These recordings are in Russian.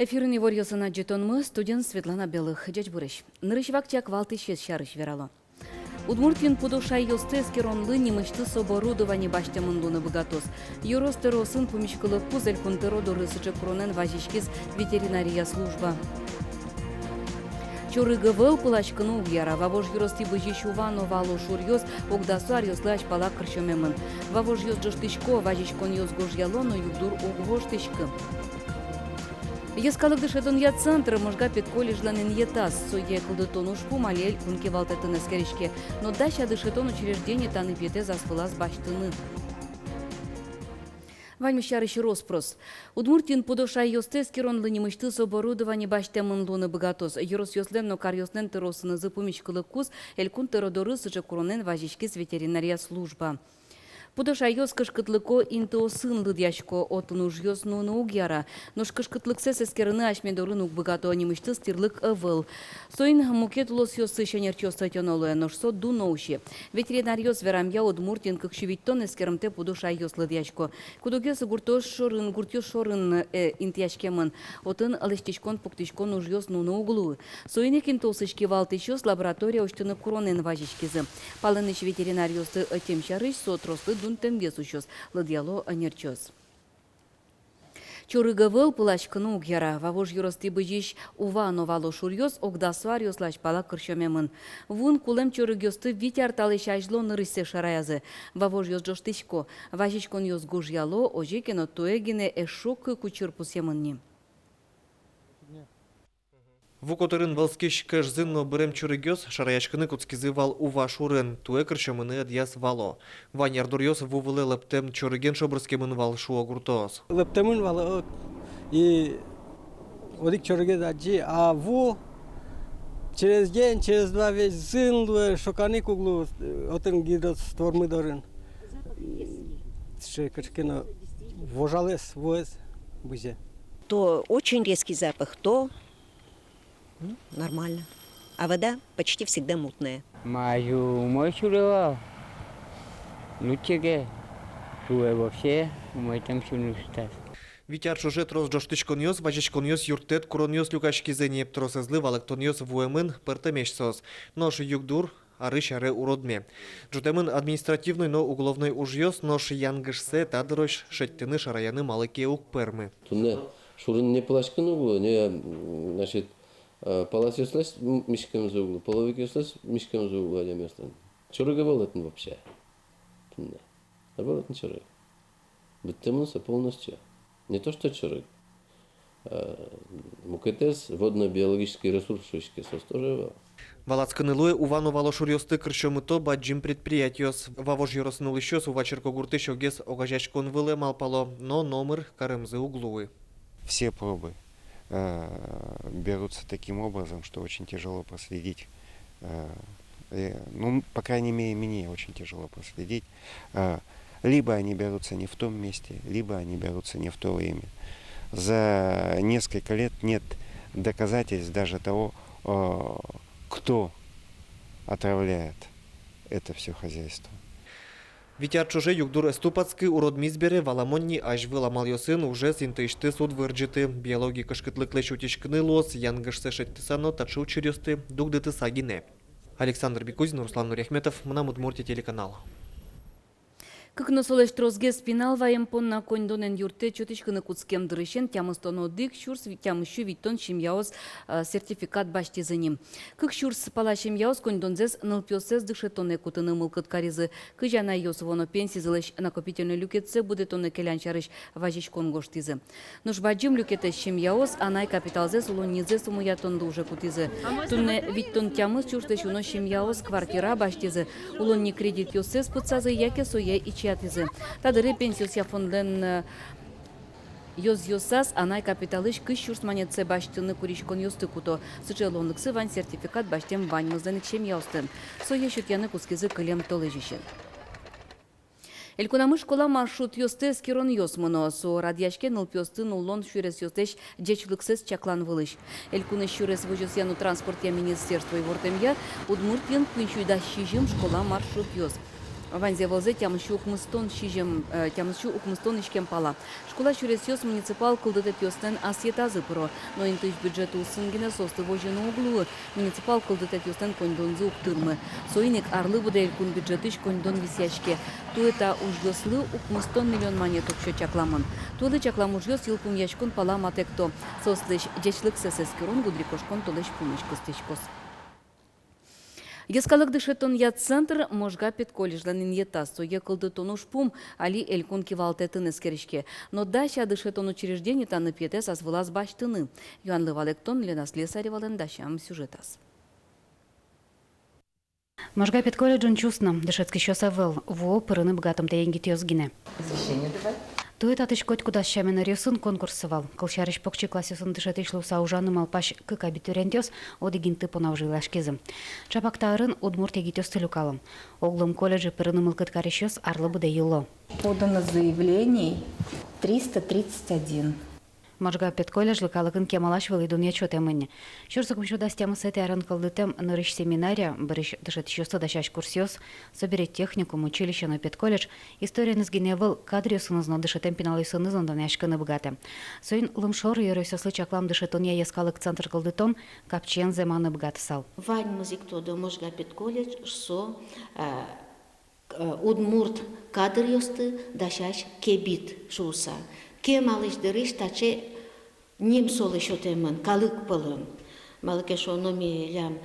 Эфирный ворьосына жетонмы студент Светлана Белых. Джачбурыш. Нырышвак чак валты шест шарыш верало. Удмуртин подушай ёстескеронлы немышты соборудование баштамындуны богатос. Юростеросын помещкалы пузель кунтероду рысычы кронен вазичкиз ветеринария служба. Чорыгы выл пылачкыны угяра. Вавож юрости быжищувано вало шурьёс, огдасуар ёслач пала крщомемын. Вавож ёс джоштышко, вазичкон ёс гожьялоно югдур угвоштышкы. Ескалык дышетон я центр, можга пет колледжланын етас, суе кылдытон ушпу малель кунке валтатын эскеришке, но даща дышетон учреждение таны пете заспылас баштыны. Вальмищарыщи роспрос. Удмуртин подоша ёстескерон лынимышты с оборудование баштемын луны богатос. Юрос ёслен, но кар ёслен тыросыны запумичкылы кус, элькун тыродоры сычы куронен вазичкиз ветеринария служба. Подоша ёс кышкытлыко инто сын лыдяшко отын уж ёс нуны угяра. Нож кышкытлыксе сескерыны ашмедорын угбыгато анимышты стирлык ывыл. Соин мукет лос ёс сышенер чёстатёнолы, нож со дуноуши. Ветеринар ёс верамья Удмуртин кыкшевиттон эскерымте подоша ёс лыдяшко. Кудоге гуртёс шорын интяшкемын. Отын алыштишкон пуктишкон уж ёс нуны углу. Соинек инто сышки валтыш лаборатория уштыны куронен важишкизы. Палыныш ветеринар ёсты темшарыш сотрослы дун тенге сущос, ладьяло анерчос. Чорыга выл пылачкыны угяра, вавож юрости быжиш увано вало шурьос, огдасуар ёслач пала крщомемын. Вун кулем чорыгёсты витяр талышажло нырысе шараязы. Вавож ёс джоштышко, важичкон ёс гужьяло, ожекено туэгине эшок кучур пусемынни. Вукотырын валскиш кэшзынно бырем чурыгёс шараячкыны куцкизывал ува шурын, туэ кыршымыны адьяс вало. Ваняр дурьёс вувылы лыптем чурыген шобрскемын вал шуо гуртоос. Лыптемын валы и одик чурыге даджи, а ву через день, через два весь зынлы, шоканы куглу, отын гидот стормы дорын. Шекашкино вожалес, воез, бузе. То очень резкий запах, то нормально. А вода почти всегда мутная. Маю мой чуревал. Лучше туе вообще мой там чунустас. Витяр чужет роз джоштышкон ёс, вачечкон ёс юртет, курон ёс люкашкизене тросезлы валыктон ёс вуэмын пыртымешсос. Нож югдур, арыш аре уродме. Джутемын административный, но уголовный уж ёс, нож янгышсе тадырощ шеттыны шараяны малыке ук пермы. Тунне шурын не плашкын углу, не, значит, палас ёслась мишкам за углу, половик ёслась мишкам за углу, а местом. Чурыга болотын вообще. Тунне. А болотын чурыг. Быттымынса полностью. Не то что чурыг. МУКТС, водно-биологический ресурс шишки состожевал. Валацкыны луэ увано вало шурьёсты кыршомыто баджим предприятиёс. Вавож ёросынул ещёс увачерко гурты шогес огажачкон выле малпало, но номер карымзы углуы. Все пробы берутся таким образом, что очень тяжело проследить. Ну, по крайней мере, мне очень тяжело проследить. Либо они берутся не в том месте, либо они берутся не в то время. За несколько лет нет доказательств даже того, кто отравляет это все хозяйство. Витяр чуже югдур эступацкы урод мизбере валамонни аж выламал ёсын уже синтышты суд вырджиты. Биологии кышкытлык лечутичкны лос, янгышсы шеттысано тачу чирёсты дугдыты сагине. Александр Бекузин, Руслан Нуряхметов, Мнам Удмуртия телеканал. Как насолеш трозге спинал ваемпон на коньдонен юрте чотичкыны куцкем дрыщен тямыстоно дик шурс тямыщу виттон шимяос сертификат баштизыним. Как шурс пала шимяос коньдонзес нылпёсез дышетоне кутыны мылкыт каризы. Кыжана йосовоно пенсизылыш накопительный люкетсе будет он келянчарыш важиш конгоштизы. Нуш баджим люкетес шимяос анай капиталзес улонизе сумуятон уже кутизы. Тунне виттон тямыз чурстеш уно шимяос квартира баштизы. Улонни кредит йосез пыцазы яке сое и чиатизы. Тадыры пенсия фонден ёс-ёсас анай капиталыш кыш шурсманетсе баштыны куришкон ёсты куто. Сычелонлыксы вань сертификат баштем ваньмызден чем яустын. Сое шутяны кускизы кылем толыжишен. Элькунамы школа маршрут ёсты скирон ёсмыно. Со радьяшке нылпёсты нуллон шурес ёстеш джечлыксыз чаклан вылыш. Элькуны шурес выжосяну транспорт я министерство и вортемья Удмуртин кунчуйда щижим школа маршрут ёс. Ванзе волзе тямышу укмыстон ишкем пала. Школа чуресёс муниципал кылдытет ёстен асьетазы пыро. Но интыш бюджету усынгене состы вожжены углу. Муниципал кылдытет ёстен коньдонзы уктырмы. Соиник арлы будель кун бюджетыш коньдон висячке. Туэта ужгёслы укмыстон миллион монет укшо чакламын. Туэлы чаклам ужгёс йылкун яшкун пала матекто. Сослыш дечлык сесескерон гудрикошкон толыш пумышкос течкос. Ескалык дышетон я центр можга пет колледжланин етас, со екылды тонуш пум, али элькун кивалтетын эскеришке. Но даща дышетон учреждение таны пьетес азвылаз баштыны. Юанлы валектон Лена Слесаревален дащам сюжетас. Можга пет колледжон чувствно, дышецкий щосавел, во пырыны богатым тейнги тёзгине. Освещение давай. Тует атыш коть куда щамен рёсын конкурсовал. Колчарыш покчи классесын дышетыш луса ужаны малпаш кык абитуриентёс одигин тыпона ужилашкизым. Чапактарын удмурт егитёс тылюкалым. Оглым колледжи пырыны мылкыт карещёс арлы буде юло. Подано заявлений 331. Можга пет колледж лыкалыкын кемалаш вылыйдун ячотемыне. Чурсыкым чудас темасы тярын кылдытем нырыш семинария, біріш дышетищёсы дашаш курсёс, соберет техникум, училище на пет колледж, историяны сгеневыл кадрёсынызно дышетем пеналыйсынызын даняшканы богаты. Соин лымшор йөрөсөслы чаклам дышетон я ескалык центр кылдытон, капчен земаны богаты сал. Вань музик тодо можга пет колледж, со удмурт кадрёсты дашаш кебит шуса. Кем алыш дырыш таче ним солы шотемын, калык пылын. Малыке шоно милям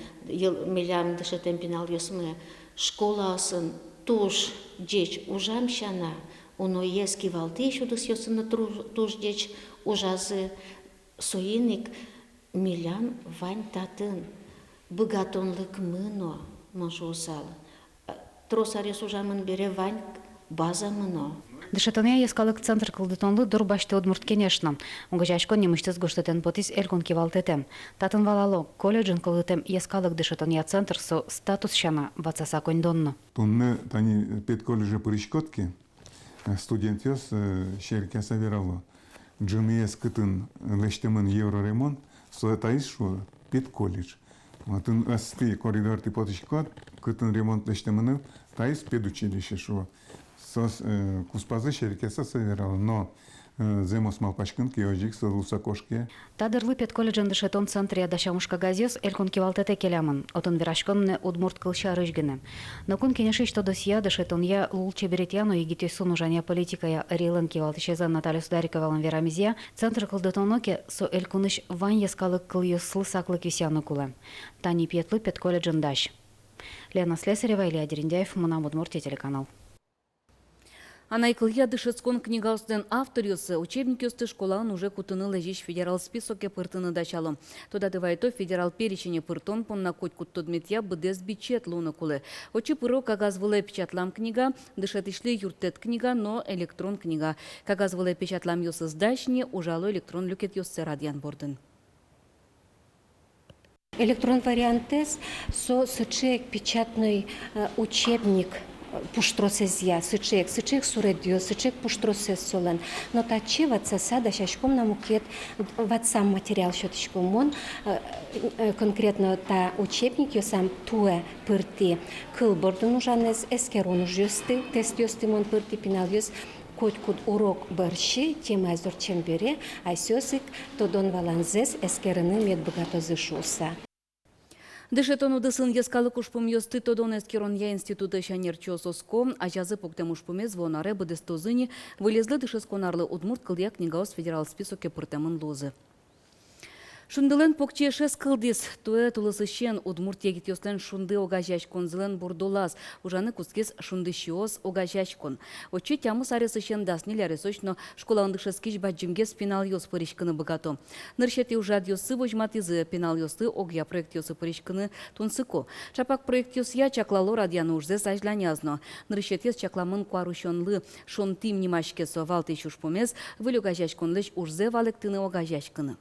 дышетем пинал ёсмы школасын туш деч ужам шана, уно ески валты шудыс ёсыны туш деч ужазы соиник милям вань татын. Богатонлык мыно, маншу усал. Тросарес ужамын бере вань база мыно. Дышетоне ескалык центр кылдытонлы дурбашты удмурт кенешна. Угажашкон немыштыз гоштетен потис элькон кивалтетем. Татын валало колледжин кылдытем ескалык дышетоне центр со статус шана вацаса кондонно. Тонны тани пет колледжи пырышкотки студентёс шерке саверало. Джинес кытын лештемын евроремонт со таис шо пет колледж. Тын асты коридор типотышкот кытын ремонт лештемыны таис педучилище шо. Сос куспазы шеркеса саверал, но земос малпашкын киожик со лусакошке. Тадырлы пет колледжен дышетон центре дашамушка газёс элькон кивалтете келямын, отын верашконне удмурт кылша рыжгене. Но кун кенеши что досья дышетон я лулче беретяну и гитесун ужания политика я рилен кивалтышезан Наталью Судариковалан верамизия, центр кылдытоноке со элькуныш вань ескалык кылйослы саклык висяну куле. Тани петлы пет колледжен даш. Лена Слесарева, Илья Дерендяев, Мунам Удмуртия, телеканал. Анайкылья дышецкон книгаустен авторюсы учебники усты школан уже кутыны лежиш федерал списоке пыртыны дачалым. Туда дывайто федерал перечене пыртон понна коть куттудметья быдес бичет луны кулы. Очи пыро кагазвылы печатлам книга, дышетишлы юртет книга, но электрон книга. Кагазвылы печатлам ёсы сдачне, ужало электрон люкет ёсы радиан бордын. Электрон вариантес со сычек печатный учебник пуштросезия, сычек суредио, сычек пуштросез солен. Но таче ватсаса дашашком намукет ватсам материал счеточком он конкретно та учебник я сам туе пырти кылбордун ужанез эскерон ужёсты, тест ёсты мон пырти пинал ёс Котькуд урок борщи, тема азор чембере, а сёсик тодон валанзес эскерыны медбогатозы шуса. Дышетон удысын ескалык ушпум ёсты тодон эскерон я институты шанерчо соско, а жазы поктем ушпуме звонаре быдестозыни вылезлы дышесконарлы удмурт кылдия книгаус федерал списоке пыртемын лозы. Шундылен покчешес кылдис, туэ тулысыщен удмурт егит ёслен шунды огажачкон зылен бурдолаз, ужаны кускес шунды щиос огажачкон. Очи тямы саресыщен дасниляры сочно школандышескиш баджимге спинал ёс пыришкыны богато. Нырщети ужад ёсы вожматизы пинал ёсы огя проект ёсы пыришкыны тунсыко. Чапак проект ёс я чаклало радияны ужзе сажлянязно. Нырщетес чакламын куарущонлы шонтим нимашкесо валты чушпомез, вылю огажачкон леч ужзе валектыны огажачкыны.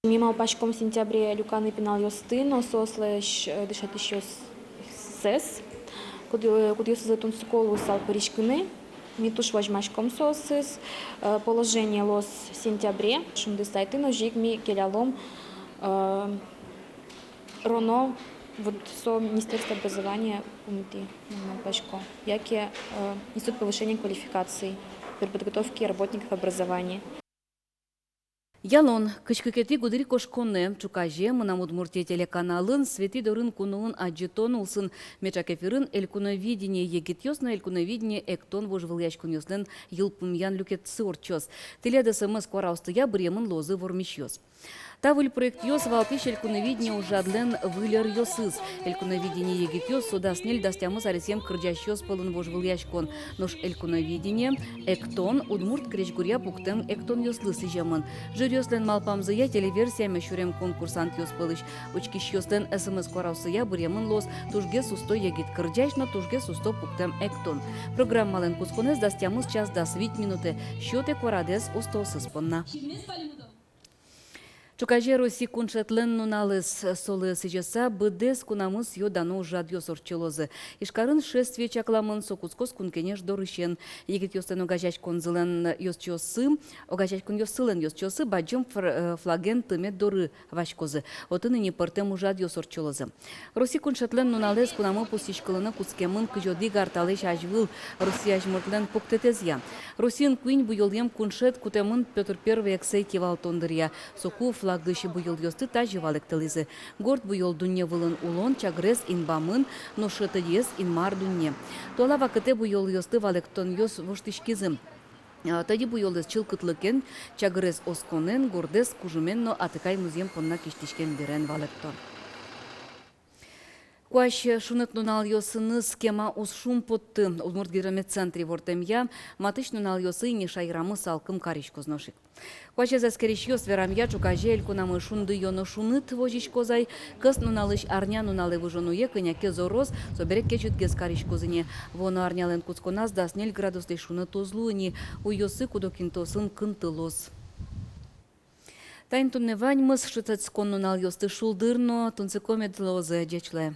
Мимо пачком в сентябре люканы пинал ёсты, но сослэш дышат еще сес, куда ёсы тун сколу сал паришкины, митуш возьмашком сосыс, положение лос в сентябре, шумды сайты, но жиг ми келялом роно Вот со Министерства образования умти Пашко, яки несут повышение квалификации при подготовке работников образования. Ялон, кычкыкети гудри кошконне, чукаже, мына Удмуртия телеканалын, свети дорын кунуын аджетон улсын мечакефирын элькуновидение егитёсно элькуновидение эктон вожвыляч кунёслен йылпумян люкетсы орчос. Теледа сымыз квараустыя бремын лозы вормищёс. Тавыль проект ёс валпиш элькуновидение ужадлен вылер ёсыз. Элькуновидение егитёс судаснель дастямыз аресем кырджащёс полын вожвылячкон. Нош элькуновидение эктон удмурт кречгуря пуктем эктон ёслысы жемын. Жюрёслен малпамзыя телеверсия мешурем конкурсант ёс пылыш. Учкиш ёслен СМС квараусыя бремын лоз тужге сусто егит кырджащно тужге сусто пуктем эктон. Программален кусконез дастямыз час да 8 минуты. Счёте кварадес устосыз понна. Чукажеру секундшетлен нуналыс солы сыжаса быдес кунамыз йодану жадьо сорчелозы. Ишкарын шествие чакламын сокускос кункенеш дорышен. Егит йостен огажач конзылен йосчосы, огажач кун йосылен йосчосы баджым флаген тымет доры вашкозы. Отыны не пыртем жадьо сорчелозы. Роси куншетлен нуналыс кунамы пустишкалыны кускемын кыжоди гарталеш ажвыл Россия жмыртлен пуктетезя. Росин куин буйолем куншет кутемын Петр I эксей кевалтондыря. Соку флагдыши буйыл ёсты тажи валектылызы. Горд буйыл дунья вылын улон чагрес инбамын, но шыты ес инмар дунья. Тола вакыте буйыл ёсты валектон ёс воштышкизым. Тади буйолдес чылкытлыкен, чагрес осконен, гордес кужумен, но атыкай музем понна киштишкен берен валектон. Куаш шунет нунал ёсыны схема усшум потты. Удмурт гидрометцентре вортемья матыш нунал ёсы не шайрамы салкым кариш козношик. Куаш заскериш ёс верамья чукаже элькунамы шунды ёно шуныт вожиш козай, кыс нуналыш арня нуналы выжонуе кыняке зороз, соберек кечут гез кариш козыне. Воно арнялен куцконаз даснель градусты шуны тозлуыни, у ёсы кудокинтосын кынтылоз. Тайн тунне вань мыс шыцать скон нунал ёсты шулдырно, тунцекомет лозы дечле.